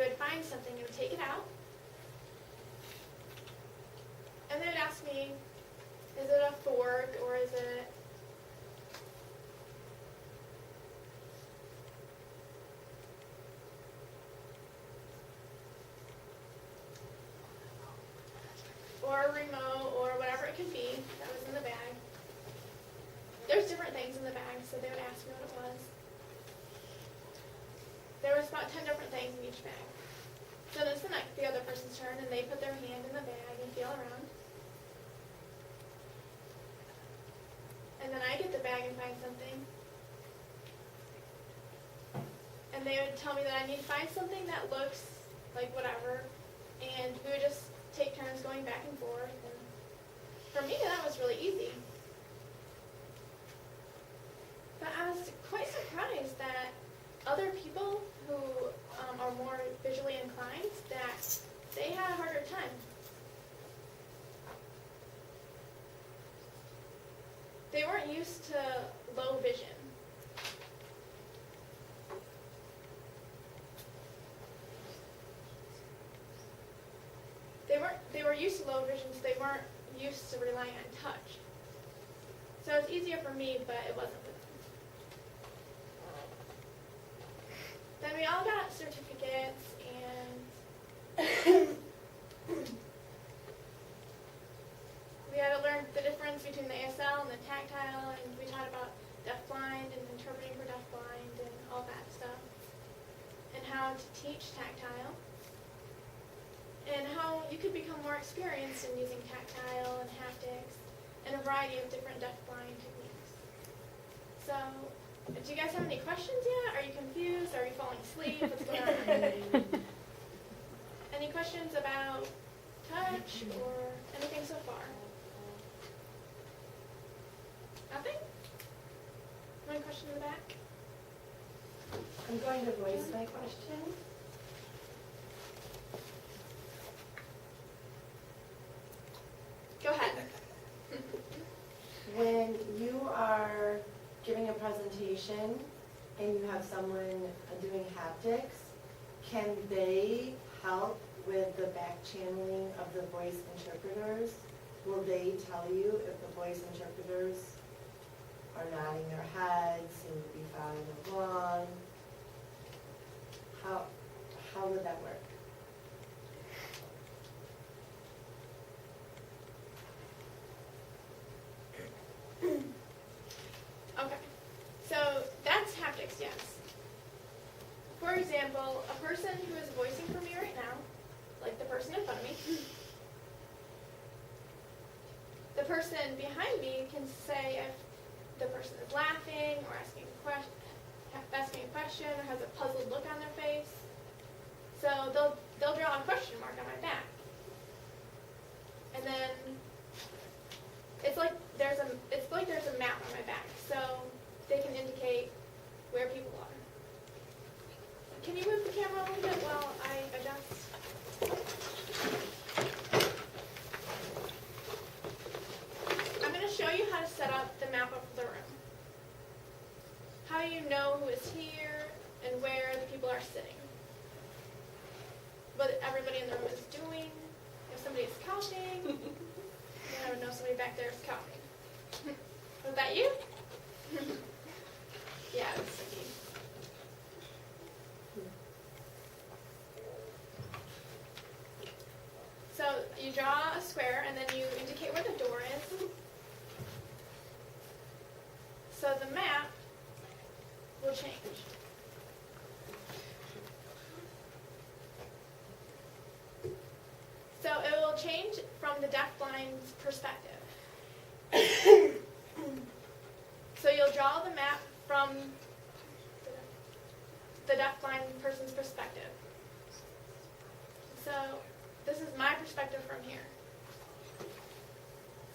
would find something and would take it out. And they would ask me, is it a fork or is it or a remote or whatever it could be that was in the bag. There's different things in the bag, so they would ask me what it was. There was about 10 different things in each bag. So then it's the other person's turn, and they put their hand in the bag and feel around. And then I get the bag and find something. And they would tell me that I need to find something that looks like whatever, and we would just take turns going back and forth. And for me, that was really easy. But I was quite surprised that other people who are more visually inclined, that they had a harder time. They weren't used to low vision. They were used to low vision, so they weren't used to relying on touch. So it's easier for me, but it wasn't for them. Then we all got certificates, and we had to learn the difference between the ASL and the tactile, and we taught about deafblind and interpreting for deafblind and all that stuff, and how to teach tactile, and how you could become more experienced in using tactile and haptics and a variety of different deafblind techniques. So, do you guys have any questions yet? Are you confused? Are you falling asleep? What's going on? Any questions about touch or anything so far? Nothing? One question in the back? I'm going to voice my question. Go ahead. When you are giving a presentation and you have someone doing haptics, can they help with the back channeling of the voice interpreters? Will they tell you if the voice interpreters are nodding their heads, seem to be following along? How would that work? Okay. So that's haptics, yes. For example, a person who is voicing for me right now, like the person in front of me, the person behind me can say if the person is laughing or asking a question or has a puzzled look on their face. So they'll draw a question mark on my back. And then it's like there's a map on my back, so they can indicate where people are. Can you move the camera a little bit while I adjust? I'm going to show you how to set up the map of the room. How you know who is here and where the people are sitting. What everybody in the room is doing. If somebody is coughing, then I would know somebody back there is coughing. Was that you? Yeah, it was sticky. So you draw a square and then you indicate where the door is. So the map will change. So it will change from the deafblind's perspective. So you'll draw the map from the deafblind person's perspective. So this is my perspective from here.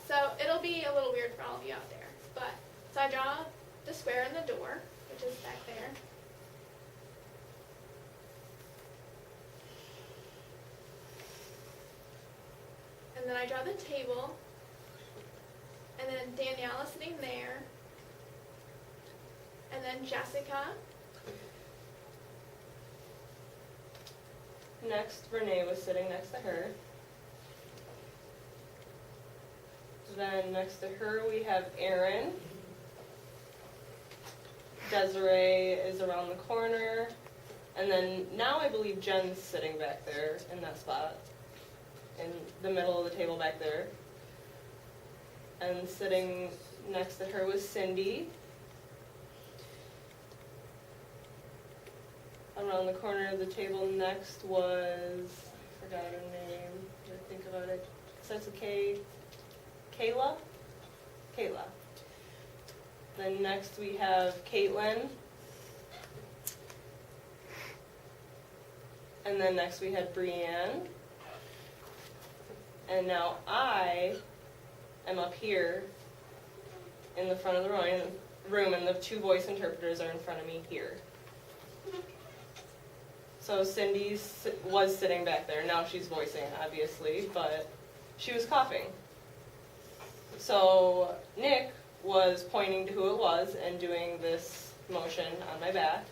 So it'll be a little weird for all of you out there. But so I draw the square in the door, which is back there. And then I draw the table. And then Danielle is sitting there. And then Jessica. next Renee was sitting next to her. Then next to her we have Erin. Desiree is around the corner. And then now I believe Jen's sitting back there in that spot, in the middle of the table back there. And sitting next to her was Cindy. Around the corner of the table next was, I forgot her name, I think about it, starts with K, Kayla? Kayla. Then next we have Caitlin. And then next we had Brianne. And now I am up here in the front of the room, and the two voice interpreters are in front of me here. So Cindy was sitting back there. Now she's voicing, obviously, but she was coughing. So Nick was pointing to who it was and doing this motion on my back.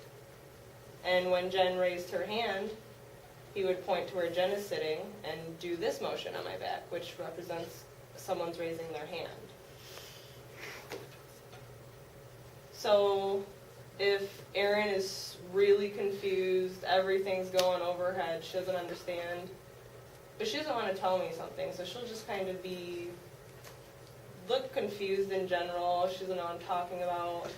And when Jen raised her hand, he would point to where Jen is sitting and do this motion on my back, which represents someone's raising their hand. So if Erin is really confused, everything's going over her head, she doesn't understand, but she doesn't want to tell me something, so she'll just kind of look confused in general. She doesn't know what I'm talking about.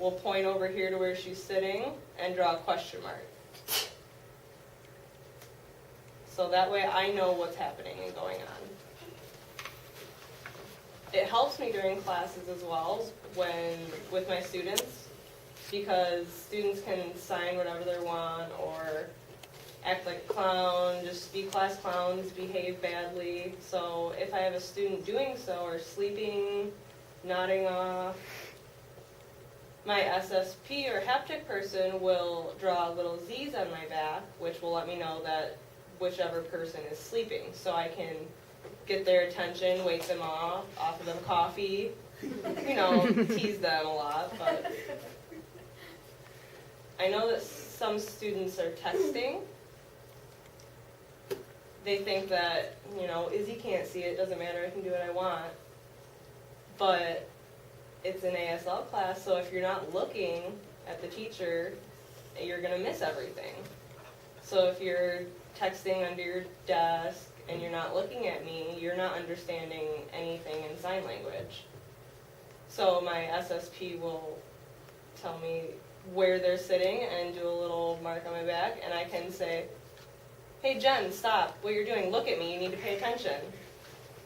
We'll point over here to where she's sitting and draw a question mark. So that way I know what's happening and going on. It helps me during classes as well with my students, because students can sign whatever they want or act like a clown, just be class clowns, behave badly. So if I have a student doing so or sleeping, nodding off, my SSP or haptic person will draw little Z's on my back, which will let me know that whichever person is sleeping. So I can get their attention, wake them off, offer them coffee, tease them a lot. But I know that some students are texting. They think that, Izzy can't see it, doesn't matter, I can do what I want. But it's an ASL class, so if you're not looking at the teacher, you're going to miss everything. So if you're texting under your desk and you're not looking at me, you're not understanding anything in sign language. So my SSP will tell me where they're sitting and do a little mark on my back, and I can say, "Hey Jen, stop what you're doing, look at me, you need to pay attention."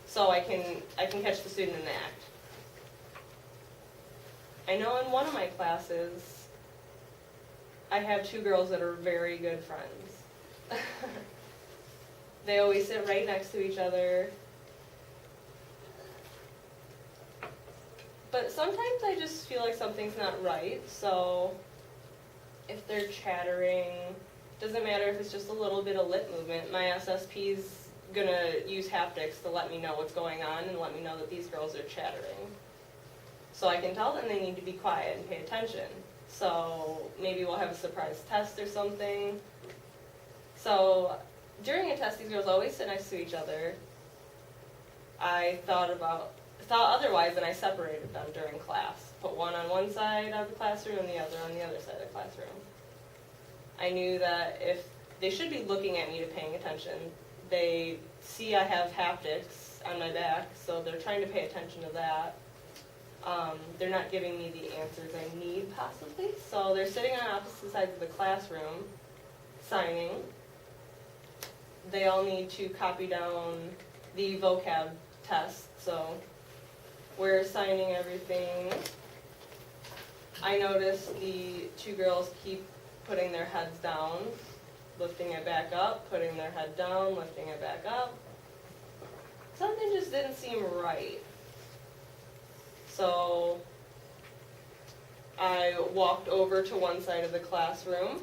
So I can catch the student in the act. I know in one of my classes, I have two girls that are very good friends. They always sit right next to each other. But sometimes I just feel like something's not right, so if they're chattering, doesn't matter if it's just a little bit of lip movement, my SSP's gonna use haptics to let me know what's going on and let me know that these girls are chattering. So I can tell them they need to be quiet and pay attention. So maybe we'll have a surprise test or something. So during a test, these girls always sit next to each other. I thought otherwise, and I separated them during class. Put one on one side of the classroom and the other on the other side of the classroom. I knew that if they should be looking at me to paying attention. They see I have haptics on my back, so they're trying to pay attention to that. They're not giving me the answers I need, possibly. So they're sitting on opposite sides of the classroom, signing. They all need to copy down the vocab test, so we're signing everything. I noticed the two girls keep putting their heads down, lifting it back up, putting their head down, lifting it back up. Something just didn't seem right. So I walked over to one side of the classroom,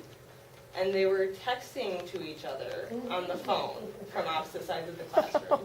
and they were texting to each other on the phone from opposite sides of the classroom.